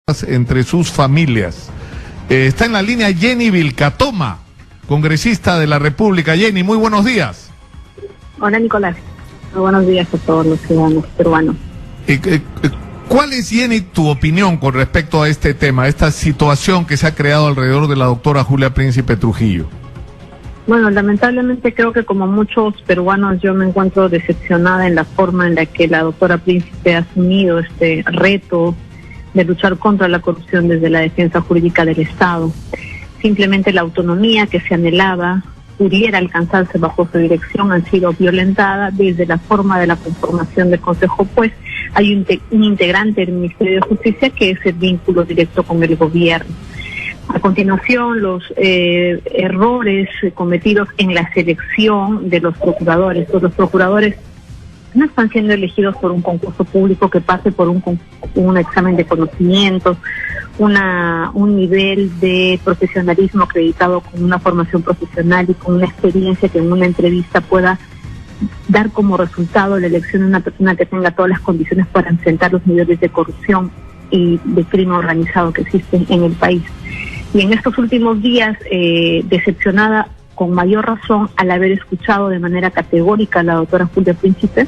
entre sus familias. Está en la línea Jenny Vilcatoma, congresista de la República. Jenny, muy buenos días. Hola, Nicolás. Muy buenos días a todos los ciudadanos peruanos. ¿Cuál es, Jenny, tu opinión con respecto a este tema, a esta situación que se ha creado alrededor de la doctora Julia Príncipe Trujillo? Bueno, lamentablemente creo que como muchos peruanos yo me encuentro decepcionada en la forma en la que la doctora Príncipe ha asumido este reto de luchar contra la corrupción desde la defensa jurídica del Estado. Simplemente la autonomía que se anhelaba pudiera alcanzarse bajo su dirección han sido violentada desde la forma de la conformación del Consejo, pues hay un integrante del Ministerio de Justicia que es el vínculo directo con el gobierno. A continuación, los errores cometidos en la selección de los procuradores. Pues los procuradores no están siendo elegidos por un concurso público que pase por un examen de conocimientos, un nivel de profesionalismo acreditado con una formación profesional y con una experiencia que en una entrevista pueda dar como resultado la elección de una persona que tenga todas las condiciones para enfrentar los niveles de corrupción y de crimen organizado que existen en el país. Y en estos últimos días, decepcionada con mayor razón al haber escuchado de manera categórica a la doctora Julia Príncipe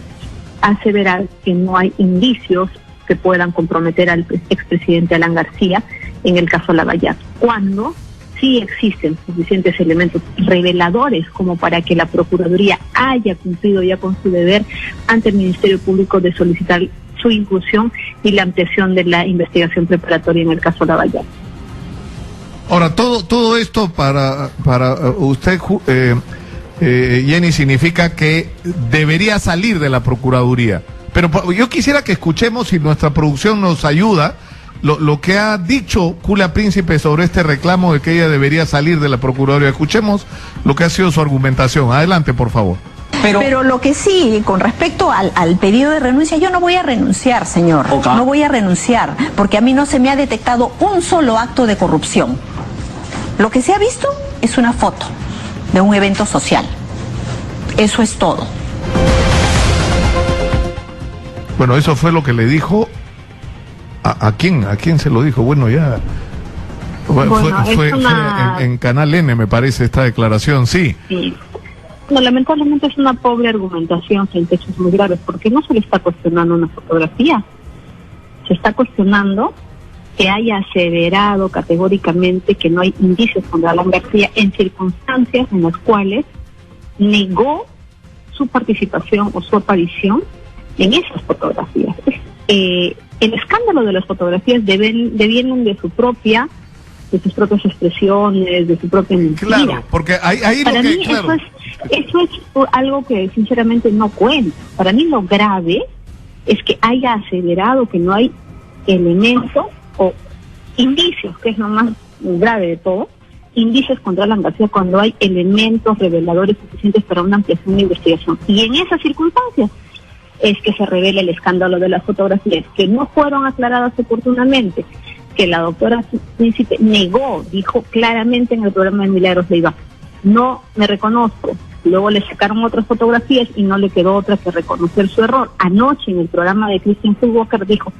aseverar que no hay indicios que puedan comprometer al expresidente Alan García en el caso Lavallato, cuando sí existen suficientes elementos reveladores como para que la Procuraduría haya cumplido ya con su deber ante el Ministerio Público de solicitar su inclusión y la ampliación de la investigación preparatoria en el caso Lavallato. Ahora, todo esto para usted, Jenny, significa que debería salir de la Procuraduría. Pero yo quisiera que escuchemos, si nuestra producción nos ayuda, lo que ha dicho Julia Príncipe sobre este reclamo de que ella debería salir de la Procuraduría. Escuchemos lo que ha sido su argumentación. Adelante, por favor. Pero lo que sí, con respecto al pedido de renuncia, yo no voy a renunciar, señor. Okay. No voy a renunciar, porque a mí no se me ha detectado un solo acto de corrupción. Lo que se ha visto es una foto de un evento social. Eso es todo. Bueno, eso fue lo que le dijo. ¿A quién se lo dijo? Bueno, ya fue en Canal N, me parece, esta declaración, sí. Sí. No, lamentablemente es una pobre argumentación frente a hechos muy graves, porque no se le está cuestionando una fotografía, se está cuestionando que haya aseverado categóricamente que no hay indicios contra Alan García en circunstancias en las cuales negó su participación o su aparición en esas fotografías. El escándalo de las fotografías devienen de sus propias expresiones, de su propia mentira. Claro, porque ahí para lo que, mí claro. eso es algo que sinceramente no cuenta. Para mí lo grave es que haya aseverado que no hay elementos o indicios, que es lo más grave de todo, indicios contra Alan García cuando hay elementos reveladores suficientes para una ampliación de investigación. Y en esas circunstancias es que se revela el escándalo de las fotografías, que no fueron aclaradas oportunamente, que la doctora Príncipe negó, dijo claramente en el programa de Milagros Leiva, no me reconozco. Luego le sacaron otras fotografías y no le quedó otra que reconocer su error. Anoche en el programa de Christian Fulwalker dijo,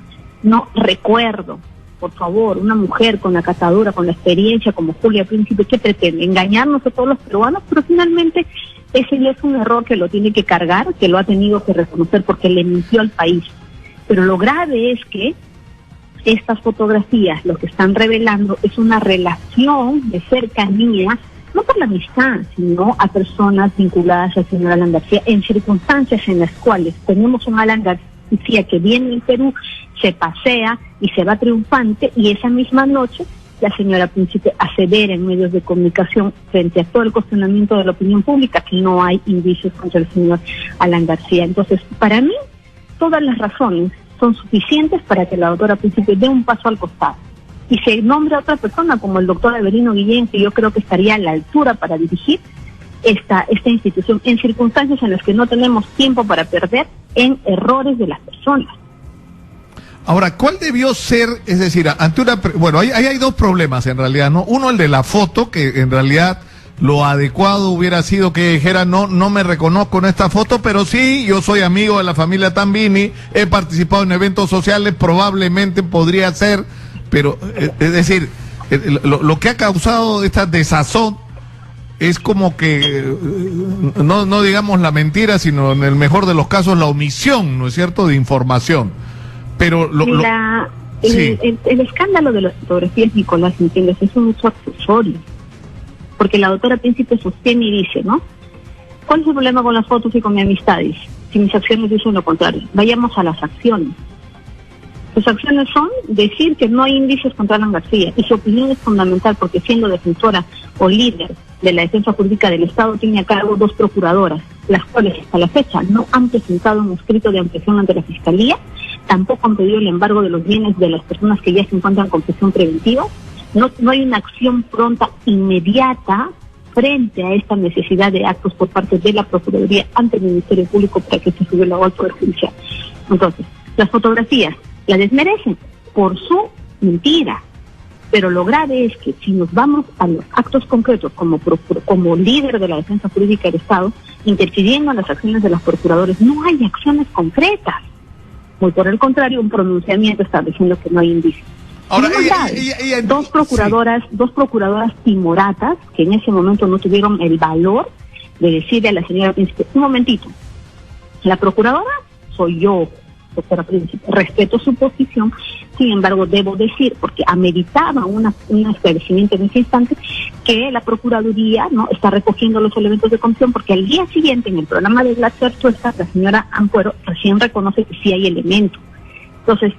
no recuerdo. Por favor, una mujer con la catadura, con la experiencia como Julia Príncipe, ¿qué pretende? Engañarnos a todos los peruanos, pero finalmente ese ya es un error que lo tiene que cargar, que lo ha tenido que reconocer porque le mintió al país. Pero lo grave es que estas fotografías lo que están revelando es una relación de cercanía, no por la amistad, sino a personas vinculadas al señor Alan García, en circunstancias en las cuales tenemos un Alan García que viene en Perú, se pasea y se va triunfante, y esa misma noche la señora Príncipe asevera en medios de comunicación frente a todo el cuestionamiento de la opinión pública que no hay indicios contra el señor Alan García. Entonces, para mí, todas las razones son suficientes para que la doctora Príncipe dé un paso al costado y se nombre a otra persona como el doctor Avelino Guillén, que yo creo que estaría a la altura para dirigir esta institución en circunstancias en las que no tenemos tiempo para perder en errores de las personas. Ahora, ¿cuál debió ser, es decir, ante una... Bueno, ahí hay dos problemas en realidad, ¿no? Uno, el de la foto, que en realidad lo adecuado hubiera sido que dijera, no me reconozco en esta foto, pero sí, yo soy amigo de la familia Tambini, he participado en eventos sociales, probablemente podría ser pero es decir, lo que ha causado esta desazón es como que, no digamos la mentira, sino en el mejor de los casos la omisión, ¿no es cierto?, de información. Pero el escándalo de las fotografías, Nicolás, ¿entiendes? Es un hecho accesorio. Porque la doctora Príncipe sostiene y dice, ¿no? ¿Cuál es el problema con las fotos y con mis amistades? Si mis acciones dicen lo contrario. Vayamos a las acciones. Sus acciones son decir que no hay indicios contra Alan García, y su opinión es fundamental porque, siendo defensora o líder de la defensa jurídica del Estado, tiene a cargo 2 procuradoras, las cuales hasta la fecha no han presentado un escrito de ampliación ante la Fiscalía, tampoco han pedido el embargo de los bienes de las personas que ya se encuentran con prisión preventiva. No hay una acción pronta, inmediata, frente a esta necesidad de actos por parte de la Procuraduría ante el Ministerio Público para que se suba la al Poder Judicial. Entonces, las fotografías la desmerecen por su mentira, pero lo grave es que si nos vamos a los actos concretos como líder de la defensa jurídica del Estado, interfiriendo en las acciones de los procuradores, no hay acciones concretas. Muy por el contrario, un pronunciamiento estableciendo que no hay indicios. Ahora, dos procuradoras timoratas que en ese momento no tuvieron el valor de decirle a la señora Príncipe, un momentito, la procuradora soy yo, doctora Príncipe, respeto su posición, sin embargo debo decir, porque ameritaba un esclarecimiento en ese instante, que la Procuraduría no está recogiendo los elementos de comisión, porque al día siguiente en el programa de Glaser Tuesta, la señora Ampuero recién reconoce que sí hay elementos. Entonces,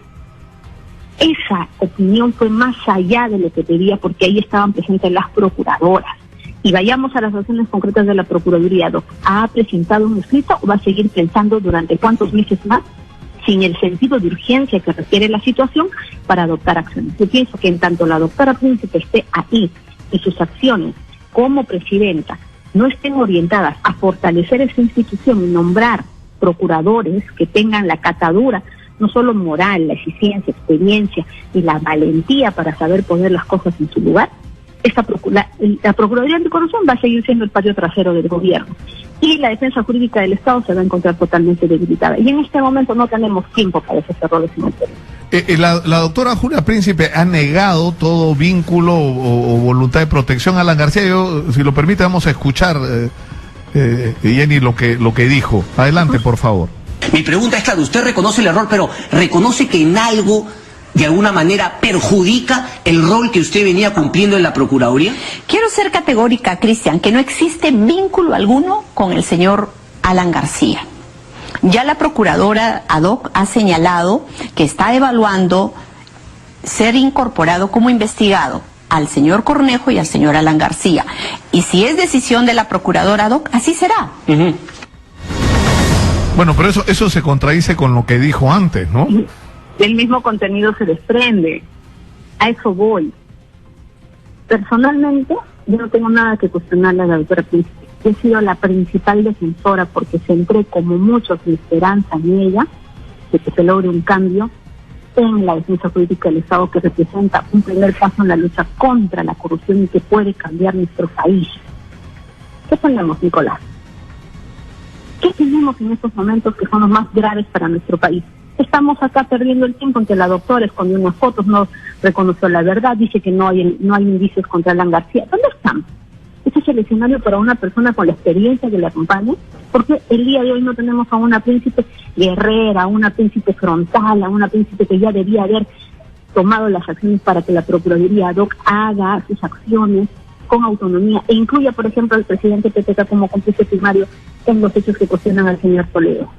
esa opinión fue más allá de lo que pedía, porque ahí estaban presentes las procuradoras. Y vayamos a las acciones concretas de la Procuraduría. ¿Ha presentado un escrito o va a seguir pensando durante cuántos meses más, sin el sentido de urgencia que requiere la situación, para adoptar acciones? Yo pienso que en tanto la doctora Príncipe esté ahí y sus acciones como presidenta no estén orientadas a fortalecer esa institución y nombrar procuradores que tengan la catadura, no solo moral, la eficiencia, experiencia y la valentía para saber poner las cosas en su lugar, la Procuraduría Anticorrupción va a seguir siendo el patio trasero del gobierno, y la defensa jurídica del Estado se va a encontrar totalmente debilitada. Y en este momento no tenemos tiempo para esos errores en el Perú. La doctora Julia Príncipe ha negado todo vínculo o voluntad de protección a Alan García. Yo, si lo permite, vamos a escuchar, Jenny, lo que dijo. Adelante, por favor. Mi pregunta es, claro, usted reconoce el error, pero ¿reconoce que en algo, de alguna manera, perjudica el rol que usted venía cumpliendo en la Procuraduría? Quiero ser categórica, Cristian, que no existe vínculo alguno con el señor Alan García. Ya la procuradora ad hoc ha señalado que está evaluando ser incorporado como investigado al señor Cornejo y al señor Alan García. Y si es decisión de la procuradora ad hoc, así será. Bueno, pero eso se contradice con lo que dijo antes, ¿no? Del mismo contenido se desprende. A eso voy. Personalmente, yo no tengo nada que cuestionarle a la doctora Príncipe. He sido la principal defensora, porque centré, como muchos, mi esperanza en ella, de que se logre un cambio en la defensa jurídica del Estado, que representa un primer paso en la lucha contra la corrupción y que puede cambiar nuestro país. ¿Qué tenemos, Nicolás? ¿Qué tenemos en estos momentos que son los más graves para nuestro país? Estamos acá perdiendo el tiempo en que la doctora escondió unas fotos, no reconoció la verdad, dice que no hay indicios contra Alan García. ¿Dónde están? ¿Ese es el escenario para una persona con la experiencia que le acompaña? Porque el día de hoy no tenemos a una Príncipe guerrera, a una Príncipe frontal, a una Príncipe que ya debía haber tomado las acciones para que la Procuraduría ad hoc haga sus acciones con autonomía e incluya, por ejemplo, al presidente PPK como cómplice primario en los hechos que cuestionan al señor Toledo.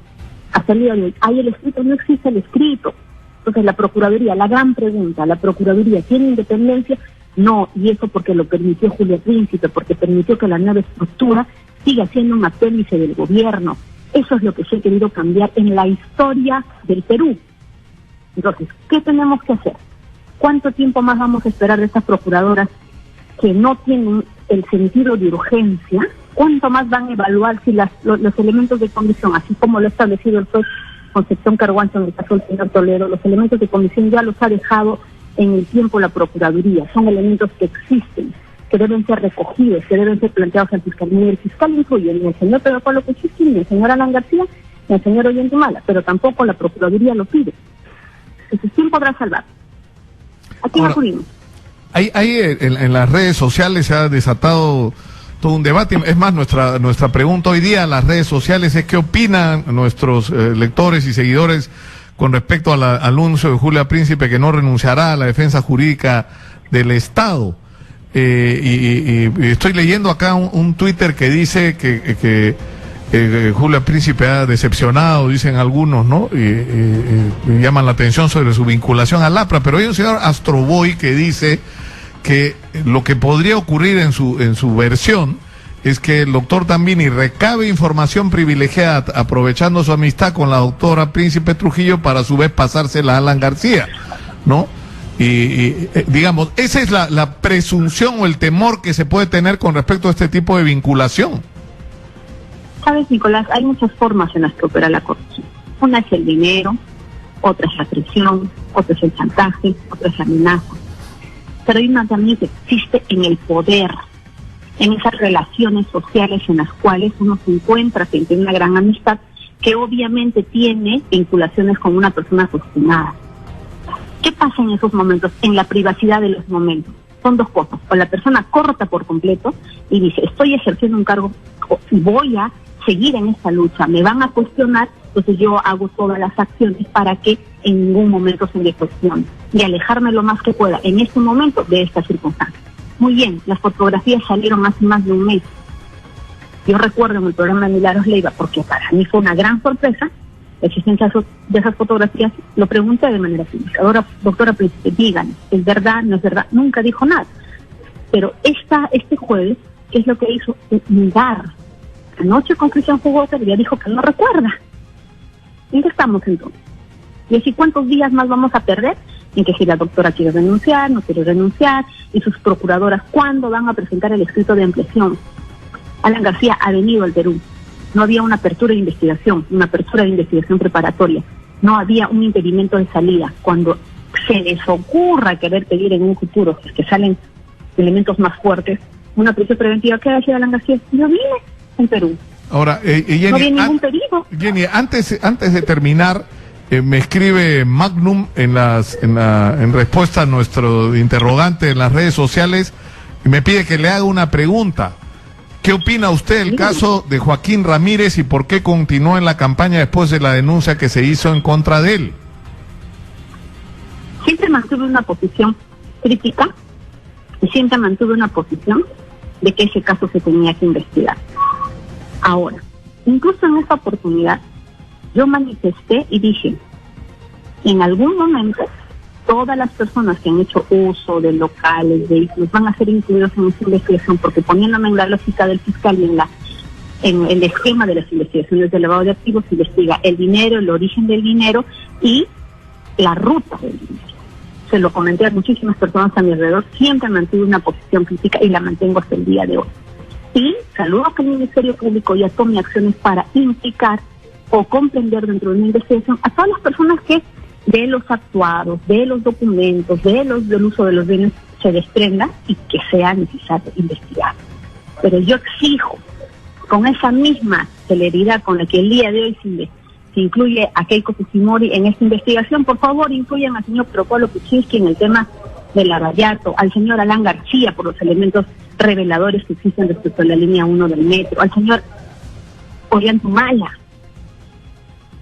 Hasta el día de hoy, ¿hay el escrito? No existe el escrito. Entonces la Procuraduría, la gran pregunta, ¿la Procuraduría tiene independencia? No, y eso porque lo permitió Julia Príncipe, porque permitió que la nueva estructura siga siendo un apéndice del gobierno. Eso es lo que se ha querido cambiar en la historia del Perú. Entonces, ¿qué tenemos que hacer? ¿Cuánto tiempo más vamos a esperar de estas procuradoras que no tienen el sentido de urgencia? ¿Cuánto más van a evaluar si los elementos de comisión, así como lo ha establecido el juez Concepción Carguancho en el caso del señor Toledo, los elementos de comisión ya los ha dejado en el tiempo la Procuraduría? Son elementos que existen, que deben ser recogidos, que deben ser planteados al fiscal. Ni el fiscal incluye ni el señor Pedro Pablo Kuczynski, ni el señor Alan García, ni el señor Ollantumala, pero tampoco la Procuraduría lo pide. Entonces, ¿quién podrá salvar? Aquí no acudimos. Ahí en las redes sociales se ha desatado todo un debate. Es más, nuestra pregunta hoy día a las redes sociales es qué opinan nuestros lectores y seguidores con respecto al anuncio de Julia Príncipe que no renunciará a la defensa jurídica del Estado. Y estoy leyendo acá un Twitter que dice que Julia Príncipe ha decepcionado, dicen algunos, ¿no? Y llaman la atención sobre su vinculación al APRA, pero hay un señor Astroboy que dice que lo que podría ocurrir en su versión es que el doctor Tambini recabe información privilegiada aprovechando su amistad con la doctora Príncipe Trujillo para a su vez pasársela a Alan García, ¿no? Digamos, esa es la presunción o el temor que se puede tener con respecto a este tipo de vinculación. Sabes, Nicolás, hay muchas formas en las que opera la corrupción. Una es el dinero, otra es la presión, otra es el chantaje, otra es la amenaza. Pero hay una también que existe en el poder, en esas relaciones sociales en las cuales uno se encuentra frente a una gran amistad que obviamente tiene vinculaciones con una persona cuestionada. ¿Qué pasa en esos momentos, en la privacidad de los momentos? Son dos cosas. O la persona corta por completo y dice, estoy ejerciendo un cargo, voy a seguir en esta lucha, me van a cuestionar, entonces yo hago todas las acciones para que en ningún momento se me cuestione y alejarme lo más que pueda en este momento de esta circunstancia. Muy bien, las fotografías salieron hace más de un mes. Yo recuerdo en el programa de Milagros Leiva, porque para mí fue una gran sorpresa la existencia de esas fotografías, lo pregunté de manera pública. Ahora, doctora Príncipe, díganme, ¿es verdad, no es verdad? Nunca dijo nada. Pero este jueves, ¿qué es lo que hizo? Negar. Anoche con Cristian Fugosa ya dijo que no recuerda. ¿En qué estamos entonces? Y así, ¿cuántos días más vamos a perder? En que si la doctora quiere renunciar, no quiere renunciar, y sus procuradoras, ¿cuándo van a presentar el escrito de ampliación? Alan García ha venido al Perú. No había una apertura de investigación, una apertura de investigación preparatoria. No había un impedimento de salida. Cuando se les ocurra querer pedir en un futuro, que salen elementos más fuertes, una prisión preventiva, ¿qué decía Alan García? Yo vine en Perú. Ahora, Jenny, no había ningún pedido. Jenny, antes de terminar, me escribe Magnum en respuesta a nuestro interrogante en las redes sociales y me pide que le haga una pregunta. ¿Qué opina usted del caso de Joaquín Ramírez y por qué continuó en la campaña después de la denuncia que se hizo en contra de él? Siempre mantuve una posición crítica y siempre mantuve una posición de que ese caso se tenía que investigar. Ahora, incluso en esta oportunidad, yo manifesté y dije, en algún momento, todas las personas que han hecho uso de locales, vehículos, van a ser incluidos en esta investigación, porque poniéndome en la lógica del fiscal y en el esquema de las investigaciones de lavado de activos, se investiga el dinero, el origen del dinero y la ruta del dinero. Se lo comenté a muchísimas personas a mi alrededor, siempre mantuve una posición crítica y la mantengo hasta el día de hoy. Y saludo que el Ministerio Público ya tome acciones para implicar o comprender dentro de una investigación a todas las personas que de los actuados, de los documentos, del uso de los bienes se desprenda y que sea necesario investigar. Pero yo exijo, con esa misma celeridad con la que el día de hoy se incluye a Keiko Fujimori en esta investigación, por favor incluyan al señor Procolo Kuczynski en el tema de Lavallato, al señor Alan García por los elementos reveladores que existen respecto a la línea 1 del metro, al señor Ollantumala,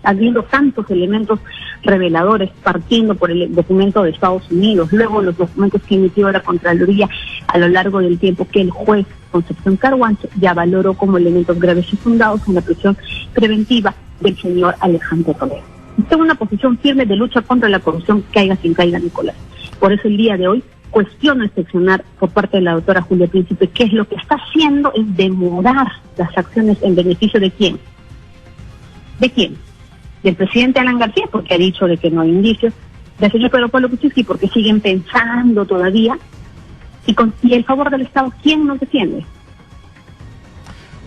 habiendo tantos elementos reveladores, partiendo por el documento de Estados Unidos, luego los documentos que emitió la Contraloría a lo largo del tiempo que el juez Concepción Carhuancho ya valoró como elementos graves y fundados en la prisión preventiva del señor Alejandro Toledo. Tengo una posición firme de lucha contra la corrupción, caiga quien caiga, Nicolás. Por eso el día de hoy cuestiono excepcionar por parte de la doctora Julia Príncipe, que es lo que está haciendo es demorar las acciones en beneficio de quién. ¿De quién? Del presidente Alan García, porque ha dicho de que no hay indicios, del señor Pedro Pablo Kuczynski, porque siguen pensando todavía, y el favor del Estado, ¿quién nos defiende?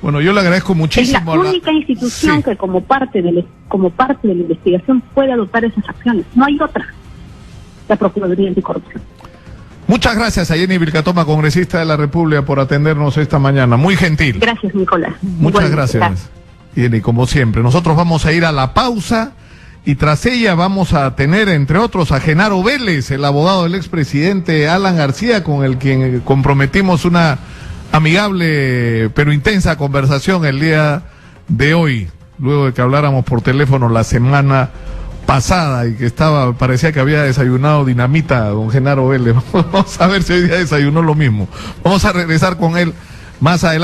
Bueno, yo le agradezco muchísimo. Es la única institución que como parte de la investigación puede adoptar esas acciones, no hay otra, la Procuraduría Anticorrupción. Muchas gracias a Jenny Vilcatoma, congresista de la República, por atendernos esta mañana, muy gentil. Gracias, Nicolás. Muchas gracias. Jenny, como siempre. Nosotros vamos a ir a la pausa y tras ella vamos a tener, entre otros, a Genaro Vélez, el abogado del expresidente Alan García, con el quien comprometimos una amigable pero intensa conversación el día de hoy, luego de que habláramos por teléfono la semana pasada y que parecía que había desayunado dinamita don Genaro Vélez. Vamos a ver si hoy día desayunó lo mismo. Vamos a regresar con él más adelante.